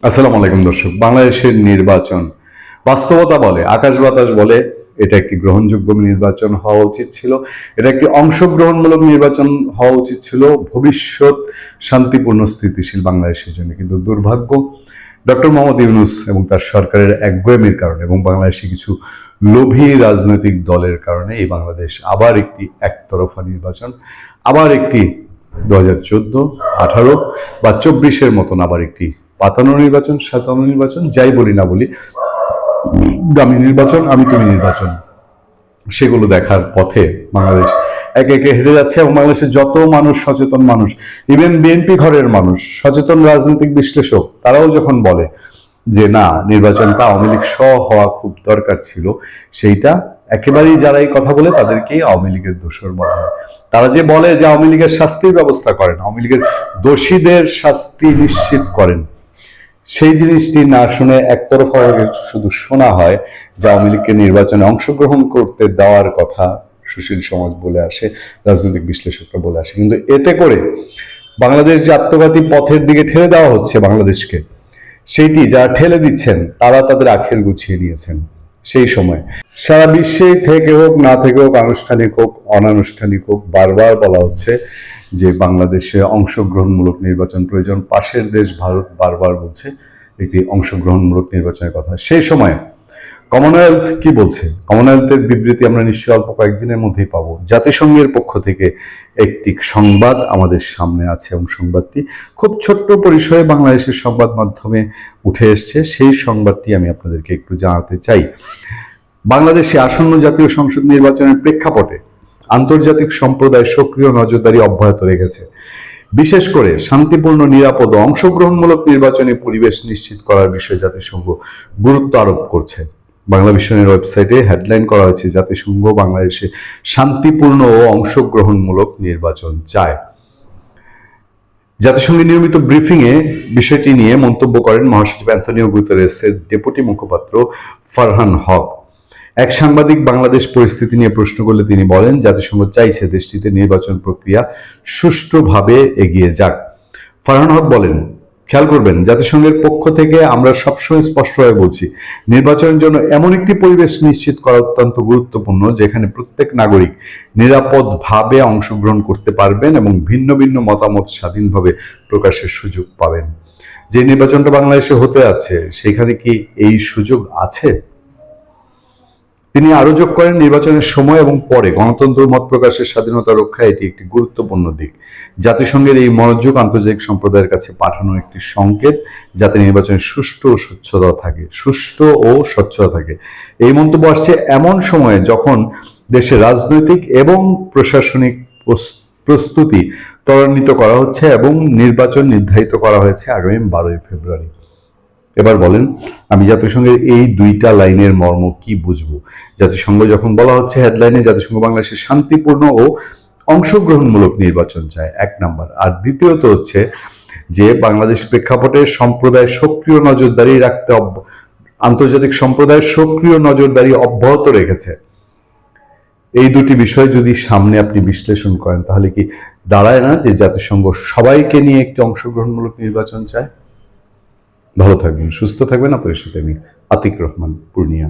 আসসালামু আলাইকুম দর্শক। বাংলাদেশের নির্বাচন বাস্তবতা বলে, আকাশ বাতাস বলে এটা একটি গ্রহণযোগ্য নির্বাচন হওয়া উচিত ছিল। এটা একটি অংশগ্রহণমূলক নির্বাচন হওয়া উচিত ছিল ভবিষ্যৎ শান্তিপূর্ণ স্থিতিশীল বাংলাদেশের জন্য। কিন্তু দুর্ভাগ্য, ডক্টর মোহাম্মদ ইউনূস এবং তার সরকারের একগুঁয়েমির কারণে এবং বাংলাদেশে কিছু লোভী রাজনৈতিক দলের কারণে এই বাংলাদেশ আবার একটি একতরফা নির্বাচন, আবার একটি 2014, 18 বা 24-এর মতন আবার একটি পাতানো নির্বাচন, সাজানো নির্বাচন, যাই বলি না বলি, দামি নির্বাচন, আমি তুমি নির্বাচন, সেগুলো দেখার পথে বাংলাদেশ একে একে হেঁটে যাচ্ছে। এবং বাংলাদেশের যত মানুষ, সচেতন মানুষ, ইভেন বিএনপি ঘরের মানুষ, সচেতন রাজনৈতিক বিশ্লেষক, তারাও যখন বলে যে না, নির্বাচনটা আওয়ামী লীগ সহ হওয়া খুব দরকার ছিল, সেইটা একেবারেই যারা এই কথা বলে তাদেরকেই আওয়ামী লীগের দোষর বলা হয়। তারা যে বলে যে আওয়ামী লীগের শাস্তির ব্যবস্থা করেন, আওয়ামী লীগের দোষীদের শাস্তি নিশ্চিত করেন, সেই জিনিসটি না শুনে একতরফা শুধু শোনা হয় যে আওয়ামী লীগকে নির্বাচনে অংশগ্রহণ করতে দেওয়ার কথা সুশীল সমাজ বলে আসে, রাজনৈতিক বিশ্লেষকরা বলে আসে। কিন্তু এতে করে বাংলাদেশ যে আত্মঘাতী পথের দিকে ঠেলে দেওয়া হচ্ছে বাংলাদেশকে, সেইটি যারা ঠেলে দিচ্ছেন তারা তাদের আখের গুছিয়ে নিয়েছেন। সেই সময় সারা বিশ্বে থেকে হোক, না থেকে হোক, আনুষ্ঠানিক হোক, অনানুষ্ঠানিক হোক, বারবার বলা হচ্ছে যে বাংলাদেশে অংশগ্রহণমূলক নির্বাচন প্রয়োজন। পাশের দেশ ভারত বারবার বলছে একটি অংশগ্রহণমূলক নির্বাচনের কথা। সেই সময় কমনওয়েলথ কি বলছে? কমনওয়েলথের বিবৃতি আমরা নিশ্চয়ই অল্প কয়েকদিনের মধ্যেই পাবো। জাতিসংঘের পক্ষ থেকে একটি সংবাদ আমাদের সামনে আছে এবং সংবাদটি খুব ছোট্ট পরিসরে বাংলাদেশের সংবাদ মাধ্যমে উঠে এসছে। সেই সংবাদটি আমি আপনাদেরকে একটু জানাতে চাই। বাংলাদেশে আসন্ন জাতীয় সংসদ নির্বাচনের প্রেক্ষাপটে আন্তর্জাতিক সম্প্রদায় সক্রিয় নজরদারি অব্যাহত রেখেছে। বিশেষ করে শান্তিপূর্ণ, নিরাপদ ও অংশগ্রহণমূলক নির্বাচনী পরিবেশ নিশ্চিত করার বিষয়ে জাতিসংঘ গুরুত্ব আরোপ করছে। বাংলা মিশনের ওয়েবসাইটে হেডলাইন করা হয়েছে, জাতিসংঘ বাংলাদেশে শান্তিপূর্ণ ও অংশগ্রহণমূলক নির্বাচন চায়। জাতিসংঘের নিয়মিত ব্রিফিংয়ে বিষয়টি নিয়ে মন্তব্য করেন মহাসচিব অ্যান্টনিও গুতেরেসের ডেপুটি মুখপাত্র ফারহান হক। এক সাংবাদিক বাংলাদেশ পরিস্থিতি নিয়ে প্রশ্ন করলে তিনি বলেন, জাতিসংঘ চাইছে দেশটিতে নির্বাচন প্রক্রিয়া সুষ্ঠুভাবে এগিয়ে যাক। ফারহান হক বলেন, খেয়াল করবেন, জাতিসংঘের পক্ষ থেকে আমরা সবসময় স্পষ্টভাবে বলছি, নির্বাচনের জন্য এমন একটি পরিবেশ নিশ্চিত করা অত্যন্ত গুরুত্বপূর্ণ যেখানে প্রত্যেক নাগরিক নিরাপদভাবে অংশগ্রহণ করতে পারবেন এবং ভিন্ন ভিন্ন মতামত স্বাধীনভাবে প্রকাশের সুযোগ পাবেন। যে নির্বাচনটা বাংলাদেশে হতে যাচ্ছে সেখানে কি এই সুযোগ আছে? তিনি আরো যোগ করেন, নির্বাচনের সময় এবং পরে গণতন্ত্র, মত প্রকাশের স্বাধীনতা রক্ষা এটি একটি গুরুত্বপূর্ণ দিক। জাতিসংঘের এই মনোযোগ আন্তর্জাতিক সম্প্রদায়ের কাছে পাঠানো একটি সংকেত, যাতে নির্বাচনের সুষ্ঠু ও স্বচ্ছতা থাকে। এই মন্তব্য আসছে এমন সময়ে যখন দেশে রাজনৈতিক এবং প্রশাসনিক প্রস্তুতি ত্বরান্বিত করা হচ্ছে এবং নির্বাচন নির্ধারিত করা হয়েছে আগামী 12ই ফেব্রুয়ারি। এবার বলেন, আমি জাতিসংঘের এই দুইটা লাইনের মর্ম কি বুঝবো? জাতিসংঘ যখন বলা হচ্ছে হেডলাইনে, জাতিসংঘ বাংলাদেশের শান্তিপূর্ণ ও অংশগ্রহণমূলক নির্বাচন চায়, এক নাম্বার। আর দ্বিতীয়ত হচ্ছে যে বাংলাদেশ প্রেক্ষাপটে সম্প্রদায় সক্রিয় নজরদারি রাখতে, আন্তর্জাতিক সম্প্রদায় সক্রিয় নজরদারি অব্যাহত রেখেছে। এই দুটি বিষয় যদি সামনে আপনি বিশ্লেষণ করেন, তাহলে কি দাঁড়ায় না যে জাতিসংঘ সবাইকে নিয়ে একটি অংশগ্রহণমূলক নির্বাচন চায়? ভালো থাকবেন, সুস্থ থাকবেন। আপনাদের সাথে আমি আতিক রহমান, পূর্ণিয়া।